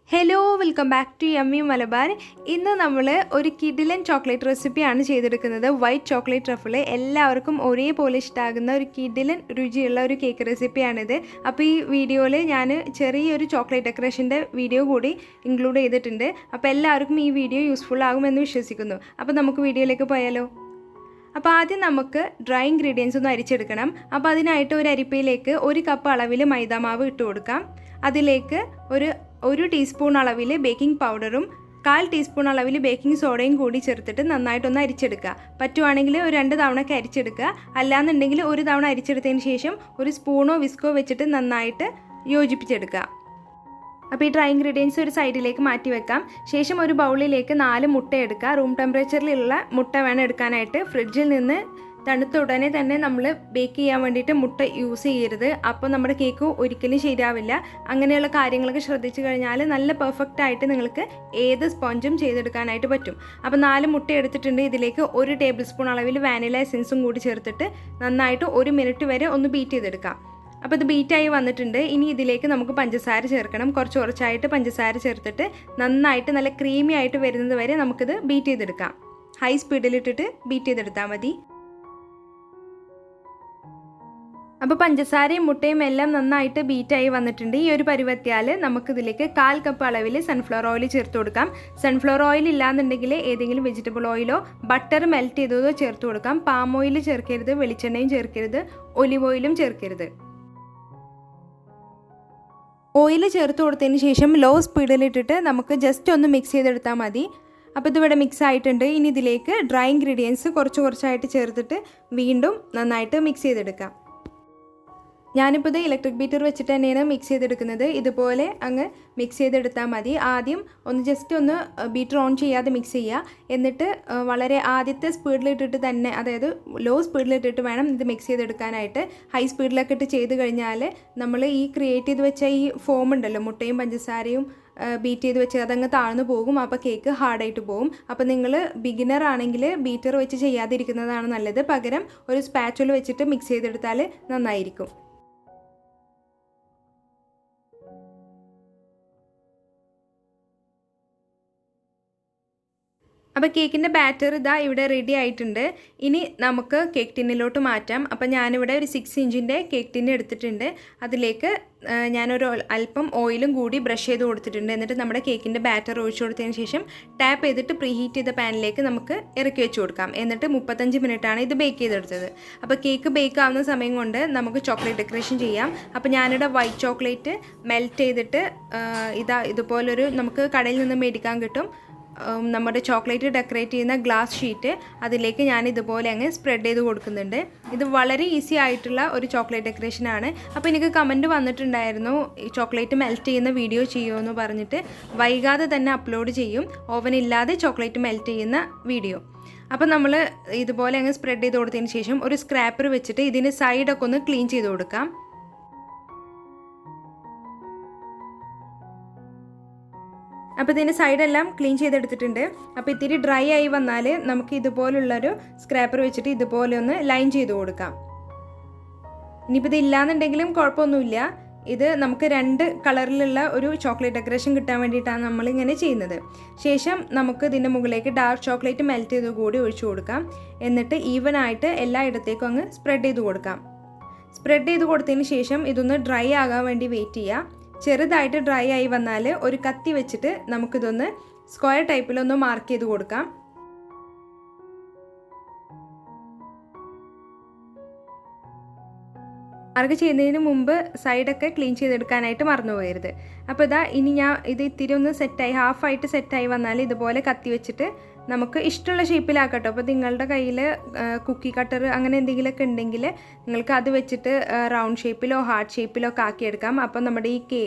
Hello welcome back to yummy Malabar. ഇന്ന് നമ്മൾ ഒരു കിഡിലൻ ചോക്ലേറ്റ് റെസിപ്പിയാണ് ചെയ്തെടുക്കുന്നത്. വൈറ്റ് ചോക്ലേറ്റ് ട്രഫിൾ എല്ലാവർക്കും ഒരേപോലെ ഇഷ്ടമാകുന്ന ഒരു കിഡിലൻ രുചിയുള്ള ഒരു കേക്ക് റെസിപ്പിയാണിത്. അപ്പോൾ ഈ വീഡിയോയിൽ ഞാൻ ചെറിയൊരു ചോക്ലേറ്റ് ഡെക്കറേഷൻ്റെ വീഡിയോ കൂടി ഇൻക്ലൂഡ് ചെയ്തിട്ടുണ്ട്. അപ്പോൾ എല്ലാവർക്കും ഈ വീഡിയോ യൂസ്ഫുൾ ആകുമെന്ന് വിശ്വസിക്കുന്നു. അപ്പോൾ നമുക്ക് വീഡിയോയിലേക്ക് പോയാലോ. അപ്പോൾ ആദ്യം നമുക്ക് ഡ്രൈ ഇൻഗ്രീഡിയൻസ് ഒന്ന് അരിച്ചെടുക്കണം. അപ്പോൾ അതിനായിട്ട് ഒരു അരിപ്പയിലേക്ക് 1 കപ്പ് അളവിൽ മൈദാമാവ് ഇട്ട് കൊടുക്കാം. അതിലേക്ക് ഒരു ടീസ്പൂൺ അളവിൽ ബേക്കിംഗ് പൗഡറും 1/4 ടീസ്പൂൺ അളവിൽ ബേക്കിംഗ് സോഡയും കൂടി ചേർത്തിട്ട് നന്നായിട്ടൊന്ന് അരിച്ചെടുക്കുക. പറ്റുവാണെങ്കിൽ ഒരു 2 തവണയൊക്കെ അരിച്ചെടുക്കുക. അല്ലാന്നുണ്ടെങ്കിൽ ഒരു തവണ അരിച്ചെടുത്തതിന് ശേഷം ഒരു സ്പൂണോ വിസ്കോ വെച്ചിട്ട് നന്നായിട്ട് യോജിപ്പിച്ചെടുക്കുക. അപ്പോൾ ഈ ഡ്രൈ ഇൻഗ്രീഡിയൻസ് ഒരു സൈഡിലേക്ക് മാറ്റി വെക്കാം. ശേഷം ഒരു ബൗളിലേക്ക് 4 മുട്ട എടുക്കുക. റൂം ടെമ്പറേച്ചറിലുള്ള മുട്ട വേണം എടുക്കാനായിട്ട്. ഫ്രിഡ്ജിൽ നിന്ന് തണുത്ത ഉടനെ തന്നെ നമ്മൾ ബേക്ക് ചെയ്യാൻ വേണ്ടിയിട്ട് മുട്ട യൂസ് ചെയ്യരുത്. അപ്പോൾ നമ്മുടെ കേക്ക് ഒരിക്കലും ശരിയാവില്ല. അങ്ങനെയുള്ള കാര്യങ്ങളൊക്കെ ശ്രദ്ധിച്ചു കഴിഞ്ഞാൽ നല്ല പെർഫെക്റ്റ് ആയിട്ട് നിങ്ങൾക്ക് ഏത് സ്പോഞ്ചും ചെയ്തെടുക്കാനായിട്ട് പറ്റും. അപ്പോൾ 4 മുട്ട എടുത്തിട്ടുണ്ട്. ഇതിലേക്ക് 1 ടേബിൾ സ്പൂൺ അളവിൽ വാനില എസൻസും കൂടി ചേർത്തിട്ട് നന്നായിട്ട് 1 മിനിറ്റ് വരെ ഒന്ന് ബീറ്റ് ചെയ്തെടുക്കാം. അപ്പോൾ ഇത് ബീറ്റായി വന്നിട്ടുണ്ട്. ഇനി ഇതിലേക്ക് നമുക്ക് പഞ്ചസാര ചേർക്കണം. കുറച്ചായിട്ട് പഞ്ചസാര ചേർത്തിട്ട് നന്നായിട്ട് നല്ല ക്രീമി ആയിട്ട് വരുന്നത് വരെ നമുക്കിത് ബീറ്റ് ചെയ്തെടുക്കാം. ഹൈ സ്പീഡിലിട്ടിട്ട് ബീറ്റ് ചെയ്തെടുത്താൽ മതി. അപ്പോൾ പഞ്ചസാരയും മുട്ടയും എല്ലാം നന്നായിട്ട് ബീറ്റായി വന്നിട്ടുണ്ട്. ഈ ഒരു പരുവത്തിയാൽ നമുക്കിതിലേക്ക് 1/4 കപ്പ് അളവിൽ സൺഫ്ലവർ ഓയിൽ ചേർത്ത് കൊടുക്കാം. സൺഫ്ലവർ ഓയിൽ ഇല്ലാന്നുണ്ടെങ്കിൽ ഏതെങ്കിലും വെജിറ്റബിൾ ഓയിലോ ബട്ടർ മെൽറ്റ് ചെയ്തതോ ചേർത്ത് കൊടുക്കാം. പാം ഓയിൽ ചേർക്കരുത്, വെളിച്ചെണ്ണയും ചേർക്കരുത്, ഒലിവ് ഓയിലും ചേർക്കരുത്. ഓയിൽ ചേർത്ത് കൊടുത്തതിന് ശേഷം ലോ സ്പീഡിലിട്ടിട്ട് നമുക്ക് ജസ്റ്റ് ഒന്ന് മിക്സ് ചെയ്തെടുത്താൽ മതി. അപ്പോൾ ഇതിവിടെ മിക്സ് ആയിട്ടുണ്ട്. ഇനി ഇതിലേക്ക് ഡ്രൈ ഇൻഗ്രീഡിയൻസ് കുറച്ചായിട്ട് ചേർത്തിട്ട് വീണ്ടും നന്നായിട്ട് മിക്സ് ചെയ്തെടുക്കാം. ഞാനിപ്പോൾ ഇത് ഇലക്ട്രിക് ബീറ്റർ വെച്ചിട്ട് തന്നെയാണ് മിക്സ് ചെയ്തെടുക്കുന്നത്. ഇതുപോലെ അങ്ങ് മിക്സ് ചെയ്തെടുത്താൽ മതി. ആദ്യം ജസ്റ്റ് ഒന്ന് ബീറ്റർ ഓൺ ചെയ്യാതെ മിക്സ് ചെയ്യുക. എന്നിട്ട് വളരെ ആദ്യത്തെ സ്പീഡിലിട്ടിട്ട് തന്നെ, അതായത് ലോ സ്പീഡിലിട്ടിട്ട് വേണം ഇത് മിക്സ് ചെയ്തെടുക്കാനായിട്ട്. ഹൈ സ്പീഡിലൊക്കെ ഇട്ട് ചെയ്ത് കഴിഞ്ഞാൽ നമ്മൾ ഈ ക്രിയേറ്റ് ചെയ്ത് വെച്ച ഈ ഫോം ഉണ്ടല്ലോ, മുട്ടയും പഞ്ചസാരയും ബീറ്റ് ചെയ്ത് വെച്ച് അതങ്ങ് താഴ്ന്നു പോകും. അപ്പോൾ കേക്ക് ഹാർഡായിട്ട് പോകും. അപ്പോൾ നിങ്ങൾ ബിഗിനർ ആണെങ്കിൽ ബീറ്റർ വെച്ച് ചെയ്യാതിരിക്കുന്നതാണ് നല്ലത്. പകരം ഒരു സ്പാച്ചുല വെച്ചിട്ട് മിക്സ് ചെയ്തെടുത്താൽ നന്നായിരിക്കും. അപ്പോൾ കേക്കിൻ്റെ ബാറ്റർ ഇതാ ഇവിടെ റെഡി ആയിട്ടുണ്ട്. ഇനി നമുക്ക് കേക്ക് ടിന്നിലോട്ട് മാറ്റാം. അപ്പോൾ ഞാനിവിടെ ഒരു 6 ഇഞ്ചിൻ്റെ കേക്ക് ടിന്ന് എടുത്തിട്ടുണ്ട്. അതിലേക്ക് ഞാനൊരു അല്പം ഓയിലും കൂടി ബ്രഷ് ചെയ്ത് കൊടുത്തിട്ടുണ്ട്. എന്നിട്ട് നമ്മുടെ കേക്കിൻ്റെ ബാറ്റർ ഒഴിച്ചു കൊടുത്തതിന് ശേഷം ടാപ്പ് ചെയ്തിട്ട് പ്രീ ഹീറ്റ് ചെയ്ത പാനിലേക്ക് നമുക്ക് ഇറക്കി വെച്ച് കൊടുക്കാം. എന്നിട്ട് 35 മിനിറ്റാണ് ഇത് ബേക്ക് ചെയ്തെടുത്തത്. അപ്പോൾ കേക്ക് ബേക്ക് ആവുന്ന സമയം കൊണ്ട് നമുക്ക് ചോക്ലേറ്റ് ഡെക്കറേഷൻ ചെയ്യാം. അപ്പോൾ ഞാനിവിടെ വൈറ്റ് ചോക്ലേറ്റ് മെൽറ്റ് ചെയ്തിട്ട് ഇതുപോലൊരു നമുക്ക് കടയിൽ നിന്ന് മേടിക്കാൻ കിട്ടും നമ്മുടെ ചോക്ലേറ്റ് ഡെക്കറേറ്റ് ചെയ്യുന്ന ഗ്ലാസ് ഷീറ്റ്, അതിലേക്ക് ഞാൻ ഇതുപോലെ അങ്ങ് സ്പ്രെഡ് ചെയ്ത് കൊടുക്കുന്നുണ്ട്. ഇത് വളരെ ഈസി ആയിട്ടുള്ള ഒരു ചോക്ലേറ്റ് ഡെക്കറേഷനാണ്. അപ്പോൾ എനിക്ക് കമൻറ്റ് വന്നിട്ടുണ്ടായിരുന്നു ഈ ചോക്ലേറ്റ് മെൽറ്റ് ചെയ്യുന്ന വീഡിയോ ചെയ്യുമെന്ന് പറഞ്ഞിട്ട്. വൈകാതെ തന്നെ അപ്ലോഡ് ചെയ്യും ഓവൻ ഇല്ലാതെ ചോക്ലേറ്റ് മെൽറ്റ് ചെയ്യുന്ന വീഡിയോ. അപ്പോൾ നമ്മൾ ഇതുപോലെ അങ്ങ് സ്പ്രെഡ് ചെയ്ത് കൊടുത്തതിന് ശേഷം ഒരു സ്ക്രാപ്പർ വെച്ചിട്ട് ഇതിന് സൈഡൊക്കെ ഒന്ന് ക്ലീൻ ചെയ്ത് കൊടുക്കാം. അപ്പോൾ ഇതിൻ്റെ സൈഡെല്ലാം ക്ലീൻ ചെയ്തെടുത്തിട്ടുണ്ട്. അപ്പോൾ ഇത്തിരി ഡ്രൈ ആയി വന്നാൽ നമുക്ക് ഇതുപോലുള്ളൊരു സ്ക്രാപ്പർ വെച്ചിട്ട് ഇതുപോലെ ഒന്ന് ലൈൻ ചെയ്ത് കൊടുക്കാം. ഇനിയിപ്പോൾ ഇത് ഇല്ലാന്നുണ്ടെങ്കിലും കുഴപ്പമൊന്നുമില്ല. ഇത് നമുക്ക് 2 കളറിലുള്ള ഒരു ചോക്ലേറ്റ് ഡെക്കറേഷൻ കിട്ടാൻ വേണ്ടിയിട്ടാണ് നമ്മളിങ്ങനെ ചെയ്യുന്നത്. ശേഷം നമുക്ക് ഇതിൻ്റെ മുകളിലേക്ക് ഡാർക്ക് ചോക്ലേറ്റ് മെൽറ്റ് ചെയ്ത് കൂടി ഒഴിച്ചു കൊടുക്കാം. എന്നിട്ട് ഈവനായിട്ട് എല്ലായിടത്തേക്കും അങ്ങ് സ്പ്രെഡ് ചെയ്ത് കൊടുക്കാം. സ്പ്രെഡ് ചെയ്ത് കൊടുത്തതിന് ശേഷം ഇതൊന്ന് ഡ്രൈ ആകാൻ വേണ്ടി വെയിറ്റ് ചെയ്യാം. ചെറുതായിട്ട് ഡ്രൈ ആയി വന്നാൽ ഒരു കത്തി വെച്ചിട്ട് നമുക്കിതൊന്ന് സ്ക്വയർ ടൈപ്പിലൊന്ന് മാർക്ക് ചെയ്ത് കൊടുക്കാം. മാർക്ക് ചെയ്യുന്നതിന് മുമ്പ് സൈഡൊക്കെ ക്ലീൻ ചെയ്തെടുക്കാനായിട്ട് മറന്നു പോകരുത്. അപ്പോൾ ഇനി ഞാൻ ഇത് ഇത്തിരി ഒന്ന് സെറ്റായി ഹാഫായിട്ട് സെറ്റായി വന്നാൽ ഇതുപോലെ കത്തി വെച്ചിട്ട് നമുക്ക് ഇഷ്ടമുള്ള ഷേപ്പിലാക്കട്ടോ. അപ്പോൾ നിങ്ങളുടെ കയ്യിൽ കുക്കി കട്ടർ അങ്ങനെ എന്തെങ്കിലുമൊക്കെ ഉണ്ടെങ്കിൽ നിങ്ങൾക്ക് അത് വെച്ചിട്ട് റൗണ്ട് ഷേപ്പിലോ ഹാർട്ട് ഷേപ്പിലോ ഒക്കെ ആക്കിയെടുക്കാം. അപ്പോൾ നമ്മുടെ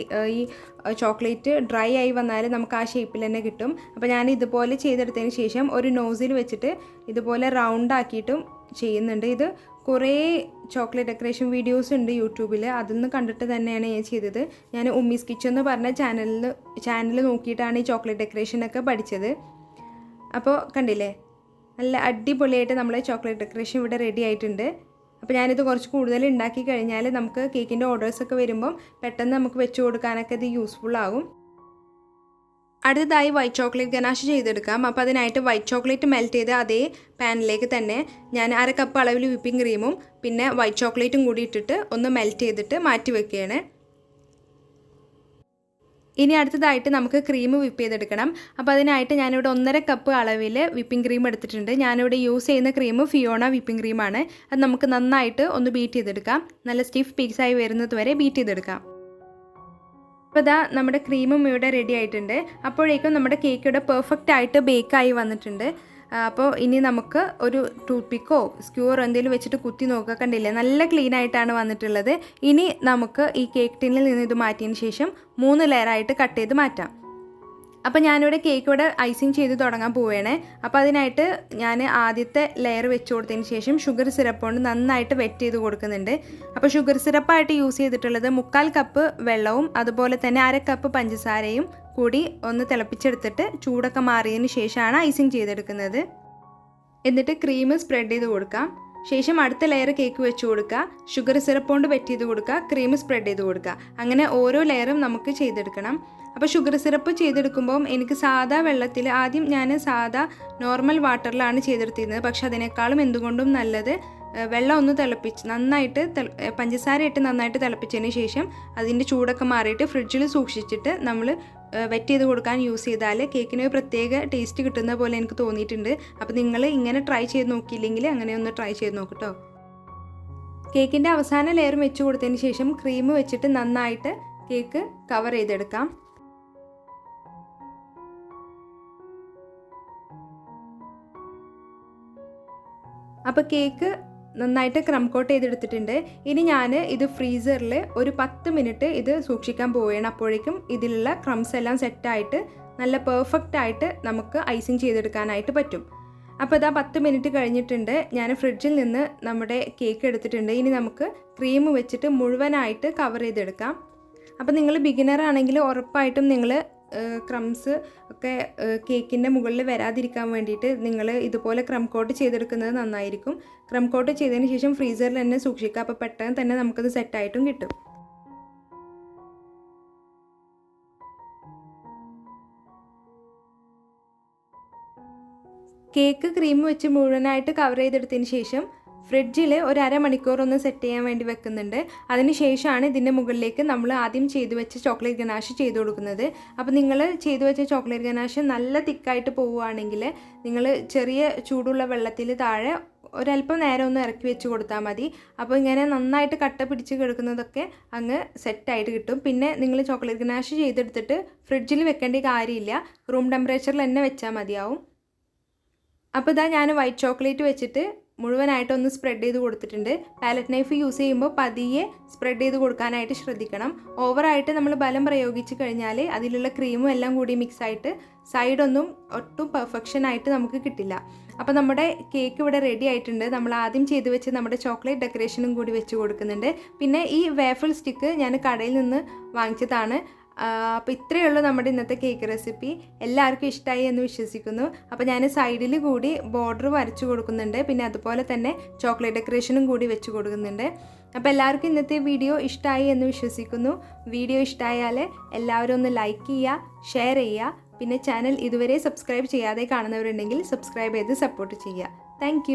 ഈ ചോക്ലേറ്റ് ഡ്രൈ ആയി വന്നാൽ നമുക്ക് ആ ഷേപ്പിൽ തന്നെ കിട്ടും. അപ്പോൾ ഞാൻ ഇതുപോലെ ചെയ്തെടുത്തതിന് ശേഷം ഒരു നോസിൽ വെച്ചിട്ട് ഇതുപോലെ റൗണ്ട് ആക്കിയിട്ടും ചെയ്യുന്നുണ്ട്. ഇത് കുറേ ചോക്ലേറ്റ് ഡെക്കറേഷൻ വീഡിയോസ് ഉണ്ട് യൂട്യൂബിൽ. അതൊന്ന് കണ്ടിട്ട് തന്നെയാണ് ഞാൻ ചെയ്തത്. ഞാൻ ഉമ്മീസ് കിച്ചൻ എന്ന് പറഞ്ഞ ചാനൽ നോക്കിയിട്ടാണ് ഈ ചോക്ലേറ്റ് ഡെക്കറേഷനൊക്കെ പഠിച്ചത്. അപ്പോൾ കണ്ടില്ലേ, നല്ല അടിപൊളിയായിട്ട് നമ്മളെ ചോക്ലേറ്റ് ഡെക്കറേഷൻ ഇവിടെ റെഡി ആയിട്ടുണ്ട്. അപ്പോൾ ഞാനിത് കുറച്ച് കൂടുതൽ ഉണ്ടാക്കി കഴിഞ്ഞാൽ നമുക്ക് കേക്കിൻ്റെ ഓർഡേഴ്സൊക്കെ വരുമ്പം പെട്ടെന്ന് നമുക്ക് വെച്ച് കൊടുക്കാനൊക്കെ ഇത് യൂസ്ഫുൾ ആകും. അടുത്തതായി വൈറ്റ് ചോക്ലേറ്റ് ഗനാഷ് ചെയ്തെടുക്കാം. അപ്പോൾ അതിനായിട്ട് വൈറ്റ് ചോക്ലേറ്റ് മെൽറ്റ് ചെയ്ത് അതേ പാനിലേക്ക് തന്നെ ഞാൻ 1/2 കപ്പ് അളവിൽ വിപ്പിംഗ് ക്രീമും പിന്നെ വൈറ്റ് ചോക്ലേറ്റും കൂടി ഇട്ടിട്ട് ഒന്ന് മെൽറ്റ് ചെയ്തിട്ട് മാറ്റി വെക്കുകയാണ്. ഇനി അടുത്തതായിട്ട് നമുക്ക് ക്രീം വിപ്പ് ചെയ്തെടുക്കണം. അപ്പോൾ അതിനായിട്ട് ഞാനിവിടെ 1.5 കപ്പ് അളവിൽ വിപ്പിംഗ് ക്രീം എടുത്തിട്ടുണ്ട്. ഞാനിവിടെ യൂസ് ചെയ്യുന്ന ക്രീം ഫിയോണ വിപ്പിംഗ് ക്രീമാണ്. അത് നമുക്ക് നന്നായിട്ട് ഒന്ന് ബീറ്റ് ചെയ്തെടുക്കാം. നല്ല സ്റ്റിഫ് പീസായി വരുന്നത് വരെ ബീറ്റ് ചെയ്തെടുക്കാം. അപ്പോൾ ഇതാ നമ്മുടെ ക്രീമും ഇവിടെ റെഡി ആയിട്ടുണ്ട്. അപ്പോഴേക്കും നമ്മുടെ കേക്ക് ഇവിടെ പെർഫെക്റ്റ് ആയിട്ട് ബേക്കായി വന്നിട്ടുണ്ട്. അപ്പോൾ ഇനി നമുക്ക് ഒരു ടൂത്ത് പിക്കോ സ്ക്യൂറോ എന്തെങ്കിലും വെച്ചിട്ട് കുത്തി നോക്കുക. കണ്ടില്ലേ, നല്ല ക്ലീൻ ആയിട്ടാണ് വന്നിട്ടുള്ളത്. ഇനി നമുക്ക് ഈ കേക്ക് ടിന്നിൽ നിന്ന് ഇത് മാറ്റിയതിന് ശേഷം 3 ലെയറായിട്ട് കട്ട് ചെയ്ത് മാറ്റാം. അപ്പോൾ ഞാനിവിടെ കേക്ക് ഇവിടെ ഐസിങ് ചെയ്ത് തുടങ്ങാൻ പോവുകയാണ്. അപ്പോൾ അതിനായിട്ട് ഞാൻ ആദ്യത്തെ ലെയർ വെച്ച് കൊടുത്തതിന് ശേഷം ഷുഗർ സിറപ്പ് കൊണ്ട് നന്നായിട്ട് വെറ്റ് ചെയ്ത് കൊടുക്കുന്നുണ്ട്. അപ്പോൾ ഷുഗർ സിറപ്പായിട്ട് യൂസ് ചെയ്തിട്ടുള്ളത് 3/4 കപ്പ് വെള്ളവും അതുപോലെ തന്നെ 1/2 കപ്പ് പഞ്ചസാരയും കൂടി ഒന്ന് തിളപ്പിച്ചെടുത്തിട്ട് ചൂടൊക്കെ മാറിയതിന് ശേഷമാണ് ഐസിങ് ചെയ്തെടുക്കുന്നത്. എന്നിട്ട് ക്രീം സ്പ്രെഡ് ചെയ്ത് കൊടുക്കാം. ശേഷം അടുത്ത ലെയർ കേക്ക് വെച്ച് കൊടുക്കുക. ഷുഗർ സിറപ്പ് കൊണ്ട് വെറ്റ് ചെയ്ത് കൊടുക്കുക. ക്രീം സ്പ്രെഡ് ചെയ്ത് കൊടുക്കുക. അങ്ങനെ ഓരോ ലെയറും നമുക്ക് ചെയ്തെടുക്കണം. അപ്പോൾ ഷുഗർ സിറപ്പ് ചെയ്തെടുക്കുമ്പം എനിക്ക് സാധാ വെള്ളത്തിൽ ആദ്യം ഞാൻ സാധാ നോർമൽ വാട്ടറിലാണ് ചെയ്തെടുത്തിരുന്നത്. പക്ഷെ അതിനേക്കാളും എന്തുകൊണ്ടും നല്ലത് വെള്ളം ഒന്ന് തിളപ്പിച്ച് നന്നായിട്ട് പഞ്ചസാര ഇട്ട് നന്നായിട്ട് തിളപ്പിച്ചതിന് ശേഷം അതിൻ്റെ ചൂടൊക്കെ മാറിയിട്ട് ഫ്രിഡ്ജിൽ സൂക്ഷിച്ചിട്ട് നമ്മൾ വെറ്റ് ചെയ്ത് കൊടുക്കാൻ യൂസ് ചെയ്താൽ കേക്കിന് പ്രത്യേക ടേസ്റ്റ് കിട്ടുന്ന പോലെ എനിക്ക് തോന്നിയിട്ടുണ്ട്. അപ്പോൾ നിങ്ങൾ ഇങ്ങനെ ട്രൈ ചെയ്ത് നോക്കിയില്ലെങ്കിൽ അങ്ങനെ ഒന്ന് ട്രൈ ചെയ്ത് നോക്കട്ടോ. കേക്കിൻ്റെ അവസാന ലെയർ വെച്ച് കൊടുത്തതിന് ശേഷം ക്രീം വെച്ചിട്ട് നന്നായിട്ട് കേക്ക് കവർ ചെയ്തെടുക്കാം. അപ്പോൾ കേക്ക് നന്നായിട്ട് ക്രം കോട്ട് ചെയ്തെടുത്തിട്ടുണ്ട്. ഇനി ഞാൻ ഇത് ഫ്രീസറിൽ ഒരു 10 മിനിറ്റ് ഇത് സൂക്ഷിക്കാൻ പോവുകയാണ്. അപ്പോഴേക്കും ഇതിലുള്ള ക്രംസ് എല്ലാം സെറ്റായിട്ട് നല്ല പെർഫെക്റ്റ് ആയിട്ട് നമുക്ക് ഐസിങ് ചെയ്തെടുക്കാനായിട്ട് പറ്റും. അപ്പോൾ ഇതാ 10 മിനിറ്റ് കഴിഞ്ഞിട്ടുണ്ട്. ഞാൻ ഫ്രിഡ്ജിൽ നിന്ന് നമ്മുടെ കേക്ക് എടുത്തിട്ടുണ്ട്. ഇനി നമുക്ക് ക്രീം വെച്ചിട്ട് മുഴുവനായിട്ട് കവർ ചെയ്തെടുക്കാം. അപ്പോൾ നിങ്ങൾ ബിഗിനർ ആണെങ്കിൽ ഉറപ്പായിട്ടും നിങ്ങൾ ക്രംസ് ഒക്കെ കേക്കിൻ്റെ മുകളിൽ വരാതിരിക്കാൻ വേണ്ടിയിട്ട് നിങ്ങൾ ഇതുപോലെ ക്രം കോട്ട് ചെയ്തെടുക്കുന്നത് നന്നായിരിക്കും. ക്രം കോട്ട് ചെയ്തതിന് ശേഷം ഫ്രീസറിൽ തന്നെ സൂക്ഷിക്കുക. അപ്പോൾ പെട്ടെന്ന് തന്നെ നമുക്കത് സെറ്റായിട്ടും കിട്ടും. കേക്ക് ക്രീം വെച്ച് മുഴുവനായിട്ട് കവർ ചെയ്തെടുത്തതിന് ശേഷം ഫ്രിഡ്ജിൽ ഒരു 1/2 മണിക്കൂർ ഒന്ന് സെറ്റ് ചെയ്യാൻ വേണ്ടി വെക്കുന്നുണ്ട്. അതിന് ശേഷമാണ് ഇതിൻ്റെ മുകളിലേക്ക് നമ്മൾ ആദ്യം ചെയ്തു വെച്ച ചോക്ലേറ്റ് ഗനാഷ് ചെയ്ത് കൊടുക്കുന്നത്. അപ്പോൾ നിങ്ങൾ ചെയ്തു വെച്ച ചോക്ലേറ്റ് ഗനാഷ് നല്ല തിക്കായിട്ട് പോവുകയാണെങ്കിൽ നിങ്ങൾ ചെറിയ ചൂടുള്ള വെള്ളത്തിൽ താഴെ ഒരല്പം നേരം ഒന്ന് ഇറക്കി വെച്ച് കൊടുത്താൽ മതി. അപ്പോൾ ഇങ്ങനെ നന്നായിട്ട് കട്ട പിടിച്ച് കിടക്കുന്നതൊക്കെ അങ്ങ് സെറ്റായിട്ട് കിട്ടും. പിന്നെ നിങ്ങൾ ചോക്ലേറ്റ് ഗനാഷ് ചെയ്തെടുത്തിട്ട് ഫ്രിഡ്ജിൽ വെക്കേണ്ട കാര്യമില്ല, റൂം ടെമ്പറേച്ചറിൽ തന്നെ വെച്ചാൽ മതിയാവും. അപ്പോൾ ഇതാ ഞാൻ വൈറ്റ് ചോക്ലേറ്റ് വെച്ചിട്ട് മുഴുവനായിട്ടൊന്ന് സ്പ്രെഡ് ചെയ്ത് കൊടുത്തിട്ടുണ്ട്. പാലറ്റ് നൈഫ് യൂസ് ചെയ്യുമ്പോൾ പതിയെ സ്പ്രെഡ് ചെയ്ത് കൊടുക്കാനായിട്ട് ശ്രദ്ധിക്കണം. ഓവറായിട്ട് നമ്മൾ ബലം പ്രയോഗിച്ച് കഴിഞ്ഞാൽ അതിലുള്ള ക്രീമും എല്ലാം കൂടി മിക്സായിട്ട് സൈഡൊന്നും ഒട്ടും പെർഫെക്ഷനായിട്ട് നമുക്ക് കിട്ടില്ല. അപ്പോൾ നമ്മുടെ കേക്ക് ഇവിടെ റെഡി ആയിട്ടുണ്ട്. നമ്മൾ ആദ്യം ചെയ്ത് വെച്ച് നമ്മുടെ ചോക്ലേറ്റ് ഡെക്കറേഷനും കൂടി വെച്ച് കൊടുക്കുന്നുണ്ട്. പിന്നെ ഈ വേഫിൾ സ്റ്റിക്ക് ഞാൻ കടയിൽ നിന്ന് വാങ്ങിച്ചതാണ്. അപ്പോൾ ഇത്രയേ ഉള്ളൂ നമ്മുടെ ഇന്നത്തെ കേക്ക് റെസിപ്പി. എല്ലാവർക്കും ഇഷ്ടമായി എന്ന് വിശ്വസിക്കുന്നു. അപ്പോൾ ഞാൻ സൈഡിൽ കൂടി ബോർഡർ വരച്ചു കൊടുക്കുന്നുണ്ട്. പിന്നെ അതുപോലെ തന്നെ ചോക്ലേറ്റ് ഡെക്കറേഷനും കൂടി വെച്ച് കൊടുക്കുന്നുണ്ട്. അപ്പോൾ എല്ലാവർക്കും ഇന്നത്തെ വീഡിയോ ഇഷ്ടമായി എന്ന് വിശ്വസിക്കുന്നു. വീഡിയോ ഇഷ്ടമായാൽ എല്ലാവരും ഒന്ന് ലൈക്ക് ചെയ്യുക, ഷെയർ ചെയ്യുക. പിന്നെ ചാനൽ ഇതുവരെ സബ്സ്ക്രൈബ് ചെയ്യാതെ കാണുന്നവരുണ്ടെങ്കിൽ സബ്സ്ക്രൈബ് ചെയ്ത് സപ്പോർട്ട് ചെയ്യുക. താങ്ക്